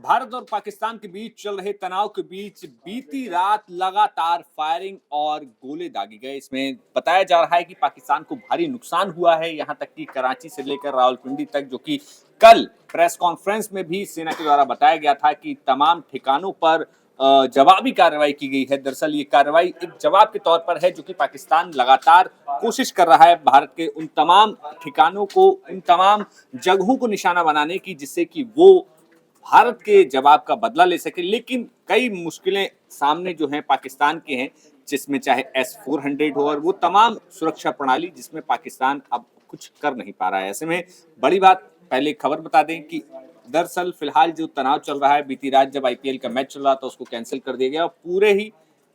भारत और पाकिस्तान के बीच चल रहे तनाव के बीच बीती रात लगातार फायरिंग और गोले दागे गए। इसमें बताया जा रहा है कि पाकिस्तान को भारी नुकसान हुआ है, यहां तक कि कराची से लेकर रावलपिंडी तक, जो कि कल प्रेस कॉन्फ्रेंस में भी सेना के द्वारा बताया गया था कि तमाम ठिकानों पर जवाबी कार्रवाई की गई है। दरअसल ये कार्रवाई एक जवाब के तौर पर है, जो कि पाकिस्तान लगातार कोशिश कर रहा है भारत के उन तमाम ठिकानों को, उन तमाम जगहों को निशाना बनाने की, जिससे कि वो भारत के जवाब का बदला ले सके। लेकिन कई मुश्किलें सामने जो हैं पाकिस्तान के हैं, जिसमें चाहे S-400 हो और वो तमाम सुरक्षा प्रणाली, जिसमें पाकिस्तान अब कुछ कर नहीं पा रहा है। ऐसे में बड़ी बात, पहले खबर बता दें कि दरअसल फिलहाल जो तनाव चल रहा है, बीती रात जब IPL का मैच चल रहा था उसको कैंसिल कर दिया गया और पूरे ही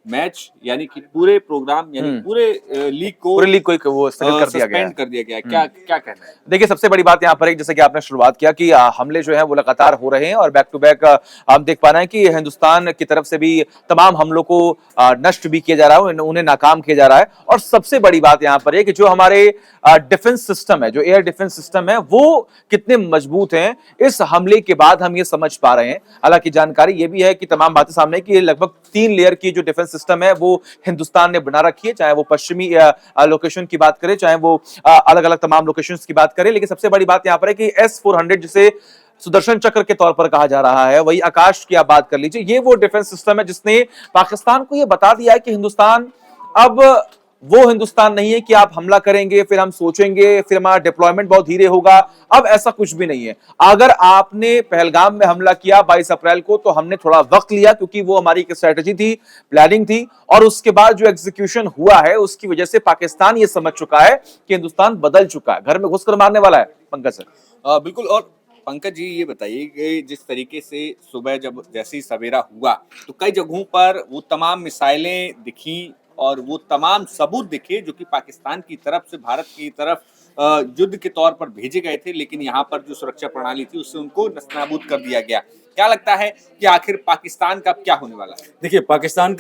मैच यानी कि पूरे प्रोग्राम यानी पूरे लीग को पूरे लीग को वो स्थगित कर दिया गया है। सस्पेंड कर दिया गया है। क्या कहना है? देखिए, सबसे बड़ी बात यहाँ पर एक, जैसे कि आपने शुरुआत किया कि हमले जो है वो लगातार हो रहे हैं और बैक टू बैक हम देख पा रहे हैं कि हिंदुस्तान की तरफ से भी तमाम हमलों को नष्ट भी किया जा रहा है, उन्हें नाकाम किया जा रहा है। और सबसे बड़ी बात यहाँ पर है कि जो हमारे डिफेंस सिस्टम है, जो एयर डिफेंस सिस्टम है, वो कितने मजबूत हैं, इस हमले के बाद हम ये समझ पा रहे हैं। हालांकि जानकारी ये भी है कि तमाम बातें सामने कि लगभग 3 लेयर की जो डिफेंस सिस्टम है वो हिंदुस्तान ने बना रखी है, चाहे वो पश्चिमी लोकेशन की बात करें, चाहे वो अलग अलग तमाम लोकेशंस की बात करें। लेकिन सबसे बड़ी बात यहां पर है कि S-400, जिसे सुदर्शन चक्र के तौर पर कहा जा रहा है, वही आकाश की आप बात कर लीजिए, ये वो डिफेंस सिस्टम है जिसने पाकिस्तान को यह बता दिया है कि हिंदुस्तान अब वो हिंदुस्तान नहीं है कि आप हमला करेंगे फिर हम सोचेंगे फिर हमारा डिप्लॉयमेंट बहुत धीरे होगा। अब ऐसा कुछ भी नहीं है। अगर आपने पहलगाम में हमला किया 22 अप्रैल को, तो हमने थोड़ा वक्त लिया क्योंकि वो हमारी एक स्ट्रेटेजी थी, प्लानिंग थी, और उसके बाद जो एग्जीक्यूशन हुआ है उसकी वजह से पाकिस्तान ये समझ चुका है कि हिंदुस्तान बदल चुका है, घर में घुसकर मारने वाला है। पंकज सर। बिल्कुल। और पंकज जी, ये बताइए कि जिस तरीके से सुबह जब जैसे ही सवेरा हुआ तो कई जगहों पर वो तमाम मिसाइलें दिखी और वो तमाम सबूत दिखे जो कि पाकिस्तान की तरफ से भारत की तरफ युद्ध के तौर पर भेजे गए थे, लेकिन यहाँ पर जो सुरक्षा प्रणाली थी उससे उनको नस्तानाबूद कर दिया गया। क्या लगता है कि आखिर पाकिस्तान का क्या होने वाला है? देखिए, पाकिस्तान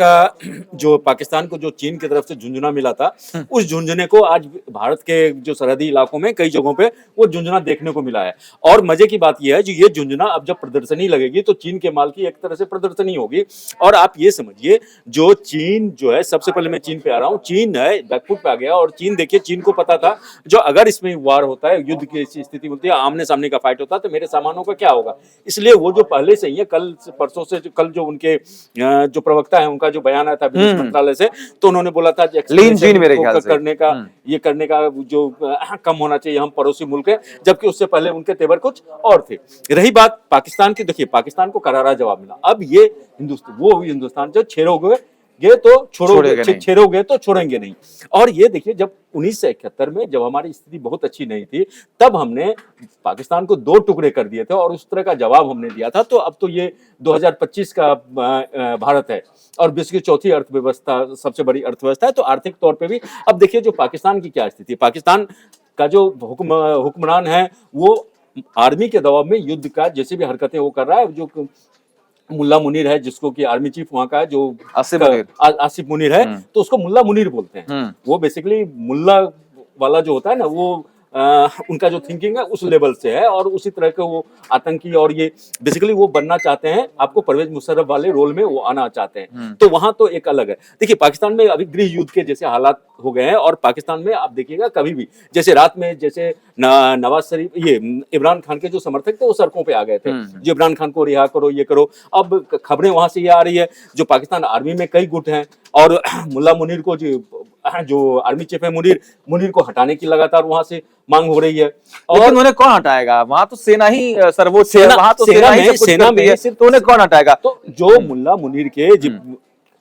को जो चीन की तरफ से झुंझुना मिला था, उस झुंझुने को आज भारत के जो सरहदी इलाकों में कई जगहों पे वो झुंझुना देखने को मिला है। और मजे की बात यह है, जो ये झुंझुना अब जब प्रदर्शनी लगेगी तो चीन के माल की एक तरह से प्रदर्शनी होगी। और आप ये समझिए, जो चीन जो है, सबसे पहले मैं चीन पे आ रहा हूँ, चीन है बैकफुट पे आ गया। और चीन, देखिए, चीन को पता था जो अगर इसमें वार होता है, युद्ध की स्थिति होती है, आमने सामने का फाइट होता है, तो मेरे सामानों का क्या होगा। इसलिए वो जो पहले से ही है, कल परसों से कल जो उनके जो प्रवक्ता है उनका जो बयान आया था विदेश मंत्रालय से, तो उन्होंने बोला था करने का जो कम होना चाहिए, हम पड़ोसी मुल्क है, जबकि उससे पहले उनके तेवर कुछ और थे। रही बात पाकिस्तान की, देखिए, पाकिस्तान को करारा जवाब मिला। अब ये हिंदुस्तान जो छेड़ोगे तो छोड़ेंगे नहीं। और ये देखिए, जब 1971 में जब हमारी स्थिति बहुत अच्छी नहीं थी, तब हमने पाकिस्तान को 2 टुकड़े कर दिए थे और उस तरह का जवाब हमने दिया था। तो अब तो ये 2025 का भारत है और विश्व की चौथी अर्थव्यवस्था, सबसे बड़ी अर्थव्यवस्था है। तो आर्थिक तौर पे भी अब देखिए जो पाकिस्तान की क्या स्थिति है, पाकिस्तान का जो हुक्मरान है वो आर्मी के दबाव में युद्ध का जैसे भी हरकतें वो कर रहा है। जो मुल्ला मुनीर है, जिसको कि आर्मी चीफ वहां का है, जो आसिफ मुनीर है, तो उसको मुल्ला मुनीर बोलते हैं। वो बेसिकली मुल्ला वाला जो होता है ना, वो उनका जो थिंकिंग है उस लेवल से है और उसी तरह के वो आतंकी, और ये बेसिकली वो बनना चाहते हैं, आपको परवेज मुशर्रफ वाले रोल में वो आना चाहते हैं। तो वहां तो एक अलग है। देखिए, पाकिस्तान में अभी गृह युद्ध के जैसे हालात हो गए हैं और पाकिस्तान में आप देखिएगा कभी भी, जैसे रात में जैसे नवाज शरीफ, ये इमरान खान के जो समर्थक थे वो सड़कों पे आ गए थे, जो इमरान खान को रिहा करो, ये करो। अब खबरें वहां से ये आ रही है, जो पाकिस्तान आर्मी में कई गुट हैं और मुल्ला मुनीर को, जो आर्मी चीफ है मुनीर को हटाने की लगातार वहां से मांग हो रही है। और लेकिन उन्हें कौन हटाएगा? वहां तो सेना ही सर्वोच्च है, वहां तो सेना में तो उन्हें कौन हटाएगा? तो जो मुल्ला मुनीर के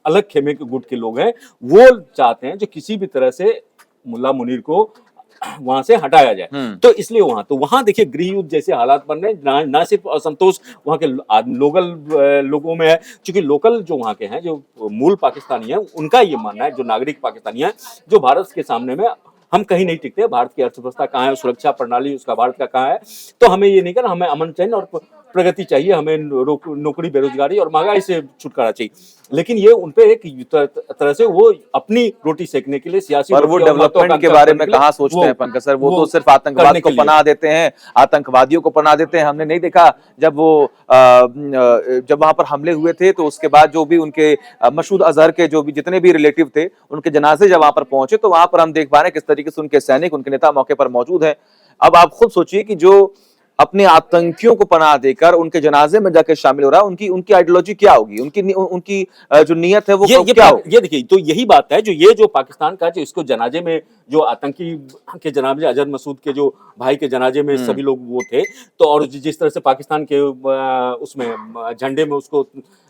अलग खेमे के गुट के लोग हैं, वो चाहते हैं जो किसी भी तरह से मुल्ला मुनीर को वहां से हटाया जाए। तो इसलिए वहां देखिए गृह युद्ध जैसे हालात बन रहे हैं। ना सिर्फ असंतोष वहां के लोकल लोगों में है, क्योंकि लोकल जो वहां के हैं, जो मूल पाकिस्तानी है, उनका ये मानना है, जो नागरिक पाकिस्तानी है, जो भारत के सामने में हम कहीं नहीं टिकते। भारत की अर्थव्यवस्था कहाँ है, सुरक्षा प्रणाली उसका भारत का कहाँ है, तो हमें ये नहीं करना, हमें अमन चैन और प्रगति चाहिए, हमें नौकरी, बेरोजगारी और महंगाई से छुटकारा चाहिए। लेकिन ये उनपे एक तरह से वो अपनी रोटी सेकने के लिए सियासी पर वो रोटी और डेवलपमेंट के महत्वाकांक्षा बारे करने में के लिए कहाँ सोचते हैं पंकज सर, वो तो सिर्फ करने आतंकवाद को के लिए। पनाह देते हैं, आतंकवादियों को पनाह देते हैं। हमने नहीं देखा जब वो जब वहां पर हमले हुए थे तो उसके बाद जो भी उनके मसूद अजहर के जो भी जितने भी रिलेटिव थे, उनके जनाजे जब वहां पर पहुंचे तो वहां पर हम देख पा रहे हैं किस तरीके से उनके सैनिक, उनके नेता मौके पर मौजूद हैं। अब आप खुद सोचिए कि जो अपने आतंकियों को पनाह देकर उनके जनाजे में जाकर शामिल हो रहा है, उनकी उनकी आइडियोलॉजी क्या होगी, उनकी जो नीयत है वो क्या होगी? ये देखिए, तो यही बात है, जो ये जो पाकिस्तान का जो इसको जनाजे में जो आतंकी के जनाजे, अजहर मसूद के जो भाई के जनाजे में सभी लोग वो थे, तो और जिस तरह से पाकिस्तान के उसमें झंडे में उसको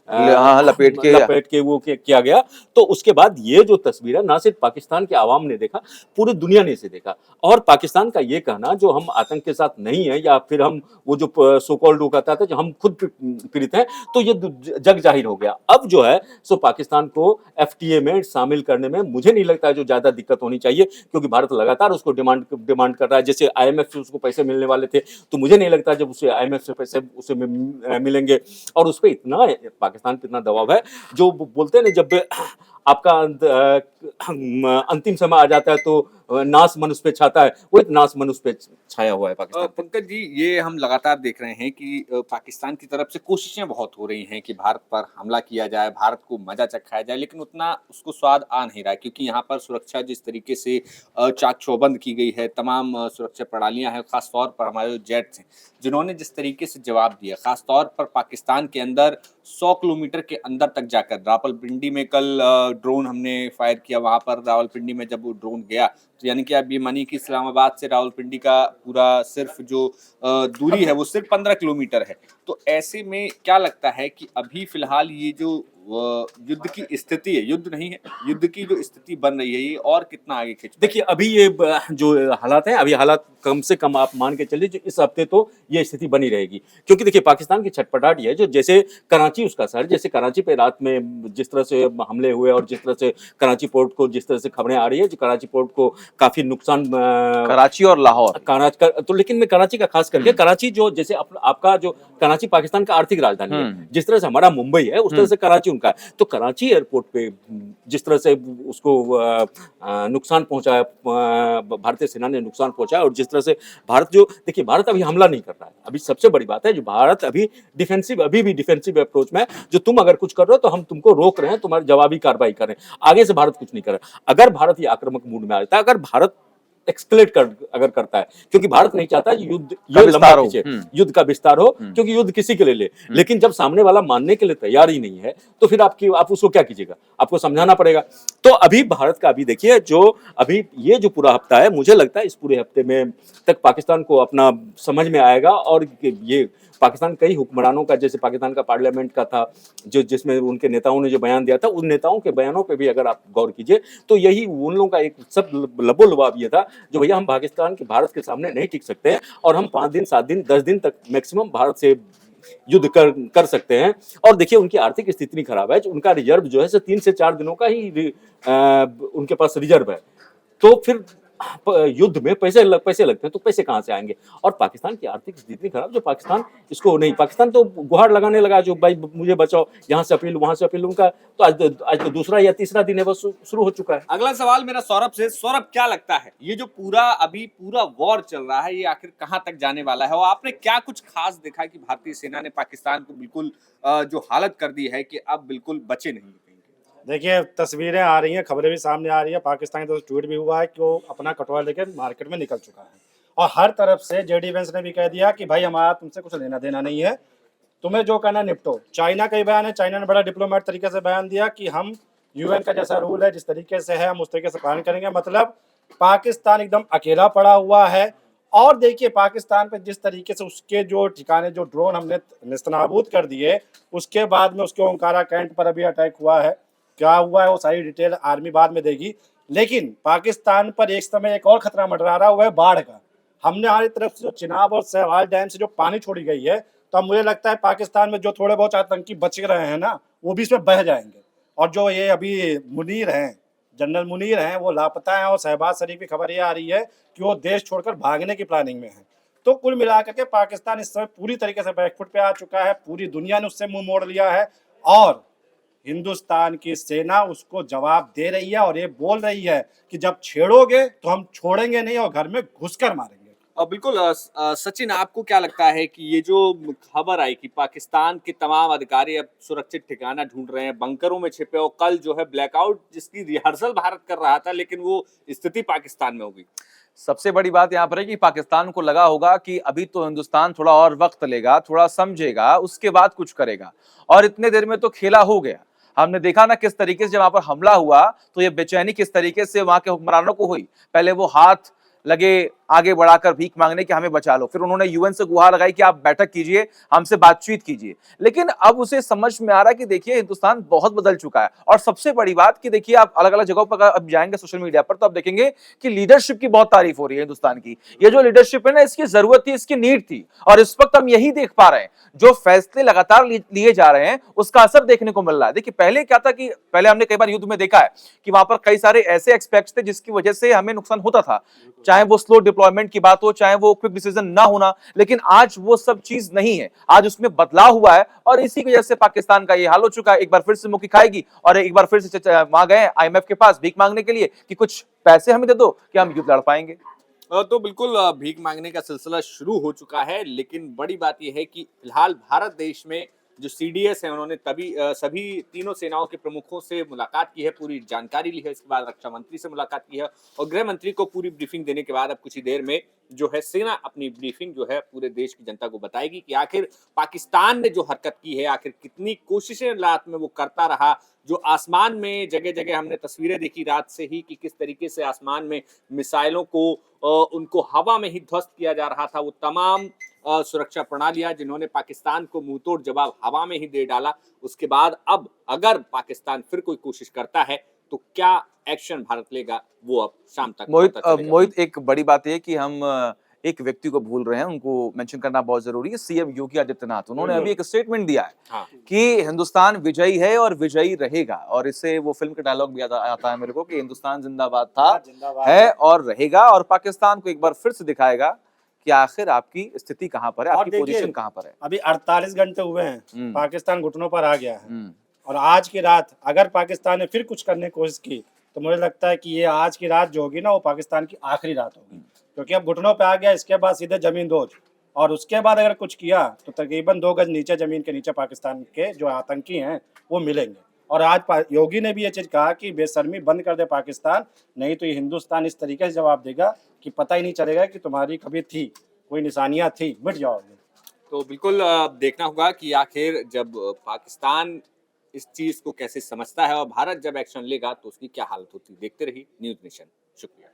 हाँ, लपेट के वो किया गया, तो उसके बाद ये जो तस्वीर है ना सिर्फ पाकिस्तान के आवाम ने देखा, पूरी दुनिया ने इसे देखा। और पाकिस्तान का ये कहना जो हम आतंक के साथ नहीं है, या फिर हम वो जो सो कॉल्ड वो कहता था जो हम खुद पीड़ित हैं, तो ये जग जाहिर हो गया। अब जो है सो पाकिस्तान को एफटीए में शामिल करने में मुझे नहीं लगता है जो ज्यादा दिक्कत होनी चाहिए, क्योंकि भारत लगातार उसको डिमांड कर रहा है। जैसे आईएमएफ से उसको पैसे मिलने वाले थे, तो मुझे नहीं लगता जब उसे आईएमएफ से पैसे उसे मिलेंगे। और उस पर इतना पाकिस्तान पे इतना दबाव है, जो बोलते हैं ना, जब आपका अंतिम समय आ जाता है तो नाश मनुष्य पे छाता है, वो एक नाश मनुष्य पे छाया हुआ है पाकिस्तान पे। पंकज जी, ये हम लगातार देख रहे हैं कि पाकिस्तान की तरफ से कोशिशें बहुत हो रही हैं कि भारत पर हमला किया जाए, भारत को मजा चखाया जाए, लेकिन उतना उसको स्वाद आ नहीं रहा है, क्योंकि यहाँ पर सुरक्षा जिस तरीके से चाक चौबंद की गई है, तमाम सुरक्षा प्रणालियां हैं, खास तौर पर हमारे जो जेट्स हैं, जिन्होंने जिस तरीके से जवाब दिया, खास तौर पर पाकिस्तान के अंदर 100 किलोमीटर के अंदर तक जाकर, रावलपिंडी में कल ड्रोन हमने फायर किया, वहां पर रावलपिंडी में जब वो ड्रोन गया, तो यानी कि आप ये मानिए कि इस्लामाबाद से रावलपिंडी का पूरा सिर्फ जो दूरी है वो सिर्फ 15 किलोमीटर है। तो ऐसे में क्या लगता है कि अभी फिलहाल ये जो युद्ध की स्थिति है, युद्ध नहीं है, युद्ध की जो स्थिति बन रही है, ये और कितना आगे खिंच देखिए, अभी ये जो हालात हैं, अभी हालात कम से कम आप मान के चलिए जो इस हफ्ते तो ये स्थिति बनी रहेगी। क्योंकि देखिए, पाकिस्तान की छटपटाहट ये है, जो जैसे कराची उसका शहर, जैसे कराची पे रात में जिस तरह से हमले हुए और जिस तरह से कराची पोर्ट को जिस तरह से खबरें आ रही है, जो कराची पोर्ट को काफी नुकसान कराची और लाहौर तो लेकिन मैं कराची का खास करके, कराची जो जैसे आपका जो कराची पाकिस्तान का आर्थिक राजधानी है, जिस तरह से हमारा मुंबई है उस तरह से कराची उनका है। तो कराची एयरपोर्ट पे जिस तरह से उसको नुकसान पहुंचाया, भारतीय सेना ने नुकसान पहुंचाया, और जिस तरह से भारत जो देखिए, भारत अभी हमला नहीं कर रहा है। अभी सबसे बड़ी बात है, जो भारत अभी अभी भी डिफेंसिव अप्रोच में है, जो तुम अगर कुछ कर रहे हो तो हम तुमको रोक रहे हैं, तुम्हारी जवाबी कार्रवाई कर रहे हैं। आगे से भारत कुछ नहीं कर रहा। अगर भारत ये आक्रामक मूड में आ जाता है, अगर भारत अगर करता है, क्योंकि भारत नहीं चाहता युद्ध का विस्तार हो, क्योंकि युद्ध किसी के लिए ले, लेकिन जब सामने वाला मानने के लिए तैयार ही नहीं है, तो फिर आप उसको क्या कीजिएगा, आपको समझाना पड़ेगा। तो अभी भारत का अभी देखिए, जो अभी ये जो पूरा हफ्ता है, मुझे लगता है इस पूरे हफ्ते में तक पाकिस्तान को अपना समझ में आएगा। और ये पाकिस्तान कई हुक्मरानों का, जैसे पाकिस्तान का पार्लियामेंट का था, जो जिसमें उनके नेताओं ने जो बयान दिया था, उन नेताओं के बयानों पे भी अगर आप गौर कीजिए, तो यही उन लोगों का एक सब लबोलबाब ये था, जो भैया हम भारत के सामने नहीं टिक सकते हैं, और हम 5 दिन 7 दिन 10 दिन तक मैक्सिमम भारत से युद्ध कर सकते हैं। और देखिए, उनकी आर्थिक स्थिति इतनी खराब है, उनका रिजर्व जो है 3 से 4 दिनों का ही उनके पास रिजर्व है। तो फिर युद्ध में पैसे लगते हैं, तो पैसे कहां से आएंगे? और पाकिस्तान की आर्थिक स्थिति खराब, जो पाकिस्तान तो गुहार लगाने लगा, जो भाई मुझे बचाओ, यहाँ से अपील वहां से अपील। उनका तो आज तो दूसरा या तीसरा दिन है, बस शुरू हो चुका है। अगला सवाल मेरा सौरभ से। सौरभ, क्या लगता है ये जो पूरा वॉर चल रहा है, ये आखिर कहां तक जाने वाला है, और आपने क्या कुछ खास देखा कि भारतीय सेना ने पाकिस्तान को बिल्कुल जो हालत कर दी है कि अब बिल्कुल बचे नहीं? देखिए, तस्वीरें आ रही हैं, खबरें भी सामने आ रही है, पाकिस्तान की तरफ से ट्वीट भी हुआ है कि वो अपना कटोरा लेकर मार्केट में निकल चुका है। और हर तरफ से जेडी वेंस ने भी कह दिया कि भाई हमारा तुमसे कुछ लेना देना नहीं है, तुम्हें जो करना निपटो। चाइना का ही बयान है, चाइना ने बड़ा डिप्लोमेट तरीके से बयान दिया कि हम यूएन का जैसा रूल है, जिस तरीके से है हम उस तरीके से पालन करेंगे। मतलब पाकिस्तान एकदम अकेला पड़ा हुआ है। और देखिए, पाकिस्तान पे जिस तरीके से उसके जो ठिकाने, जो ड्रोन हमने नेस्तनाबूद कर दिए, उसके बाद में उसके ओंकारा कैंट पर अभी अटैक हुआ है। क्या हुआ है वो सारी डिटेल आर्मी बाद में देगी। लेकिन पाकिस्तान पर एक समय एक और खतरा मंडरा रहा, हुआ है बाढ़ का। हमने हमारी तरफ से जो चिनाब और सहवाल डैम से जो पानी छोड़ी गई है, तो अब मुझे लगता है पाकिस्तान में जो थोड़े बहुत आतंकी बच रहे हैं ना, वो भी इसमें बह जाएंगे। और जो ये अभी मुनीर हैं, जनरल मुनीर हैं, वो लापता हैं। और शहबाज शरीफ की खबर ये आ रही है कि वो देश छोड़कर भागने की प्लानिंग में है। तो कुल मिलाकर के पाकिस्तान इस समय पूरी तरीके से बैकफुट पे आ चुका है, पूरी दुनिया ने उससे मुंह मोड़ लिया है और हिंदुस्तान की सेना उसको जवाब दे रही है और ये बोल रही है कि जब छेड़ोगे तो हम छोड़ेंगे नहीं और घर में घुसकर मारेंगे। बिल्कुल सचिन, आपको क्या लगता है कि ये जो खबर आई कि पाकिस्तान के तमाम अधिकारी अब सुरक्षित ठिकाना ढूंढ रहे हैं, बंकरों में छिपे, और कल जो है ब्लैकआउट जिसकी रिहर्सल भारत कर रहा था लेकिन वो स्थिति पाकिस्तान में हो गई। सबसे बड़ी बात यहाँ पर है कि पाकिस्तान को लगा होगा कि अभी तो हिंदुस्तान थोड़ा और वक्त लेगा, थोड़ा समझेगा, उसके बाद कुछ करेगा, और इतने देर में तो खेला हो गया। हमने देखा ना किस तरीके से जब वहां पर हमला हुआ तो ये बेचैनी किस तरीके से वहां के हुक्मरानों को हुई। पहले वो हाथ लगे आगे बढ़ाकर भीख मांगने कि हमें बचा लो, फिर उन्होंने यूएन से गुहार लगाई कि आप बैठक कीजिए, हमसे बातचीत कीजिए। लेकिन अब उसे समझ में आ रहा है कि देखिए हिंदुस्तान बहुत बदल चुका है। और सबसे बड़ी बात कि देखिए आप अलग अलग जगहों पर अब जाएंगे सोशल मीडिया पर तो आप देखेंगे कि लीडरशिप की बहुत तारीफ हो रही है हिंदुस्तान की। ये जो लीडरशिप है ना, इसकी जरूरत थी, इसकी नीड थी, और इस वक्त हम यही देख पा रहे हैं, जो फैसले लगातार लिए जा रहे हैं उसका असर देखने को मिल रहा है। देखिए पहले क्या था कि पहले हमने कई बार युद्ध में देखा है कि वहां पर कई सारे ऐसे एक्सपेक्ट्स थे जिसकी वजह से हमें नुकसान होता था, चाहे वो स्लो डिप्लॉयमेंट की बात हो, चाहे वो क्विक डिसीजन ना होना। लेकिन आज वो सब चीज नहीं है, आज उसमें बदलाव हुआ है और इसी की वजह से पाकिस्तान का ये हाल हो चुका है। एक बार फिर से मुक्की खाएगी और एक बार फिर से वहां गए आईएमएफ के पास भीख मांगने के लिए कि कुछ पैसे हमें दे दो कि हम युद्ध लड़ पाएंगे। तो बिल्कुल भीख मांगने का सिलसिला शुरू हो चुका है, लेकिन बड़ी बात यह है कि फिलहाल भारत देश में जो सीडीएस है उन्होंने सभी तीनों सेनाओं के प्रमुखों से मुलाकात की है, पूरी जानकारी ली है, इसके बाद रक्षा मंत्री से मुलाकात की है और गृह मंत्री को पूरी ब्रीफिंग देने के बाद अब कुछ ही देर में जो है सेना अपनी ब्रीफिंग जो है पूरे देश की जनता को बताएगी कि आखिर पाकिस्तान ने जो हरकत की है, आखिर कितनी कोशिशें रात में वो करता रहा। जो आसमान में जगह जगह हमने तस्वीरें देखी रात से ही कि किस तरीके से आसमान में मिसाइलों को उनको हवा में ही ध्वस्त किया जा रहा था, वो तमाम सुरक्षा प्रणालियां जिन्होंने पाकिस्तान को मुंहतोड़ जवाब हवा में ही दे डाला। उसके बाद अब अगर पाकिस्तान फिर कोई कोशिश करता है तो क्या एक्शन भारत लेगा, वो अब शाम तक पता चलेगा। मोहित एक बड़ी बात है कि हम एक व्यक्ति को भूल रहे हैं, उनको मेंशन करना बहुत जरूरी है। सीएम योगी आदित्यनाथ, उन्होंने अभी एक स्टेटमेंट दिया है हाँ। कि हिंदुस्तान विजयी है और विजयी रहेगा, और इससे वो फिल्म का डायलॉग भी आता है मेरे को कि हिंदुस्तान जिंदाबाद था, है और रहेगा, और पाकिस्तान को एक बार फिर से दिखाएगा कि आखिर आपकी स्थिति कहां पर है, आपकी पोजीशन कहां पर है। अभी 48 घंटे हुए हैं, पाकिस्तान घुटनों पर आ गया है और आज की रात अगर पाकिस्तान ने फिर कुछ करने की कोशिश की तो मुझे लगता है कि ये आज की रात जो होगी ना वो पाकिस्तान की आखिरी रात होगी, क्योंकि अब घुटनों पे आ गया, इसके बाद सीधे जमीन दोज, और उसके बाद अगर कुछ किया तो तकरीबन 2 गज नीचे जमीन के नीचे पाकिस्तान के जो आतंकी हैं वो मिलेंगे। और आज योगी ने भी ये चीज कहा कि बेशर्मी बंद कर दे पाकिस्तान, नहीं तो ये हिंदुस्तान इस तरीके से जवाब देगा कि पता ही नहीं चलेगा कि तुम्हारी कभी थी कोई निशानियां थी, मिट जाओगे। तो बिल्कुल देखना होगा कि आखिर जब पाकिस्तान इस चीज को कैसे समझता है और भारत जब एक्शन लेगा तो उसकी क्या हालत होती है। देखते रहिए न्यूज़ नेशन। शुक्रिया।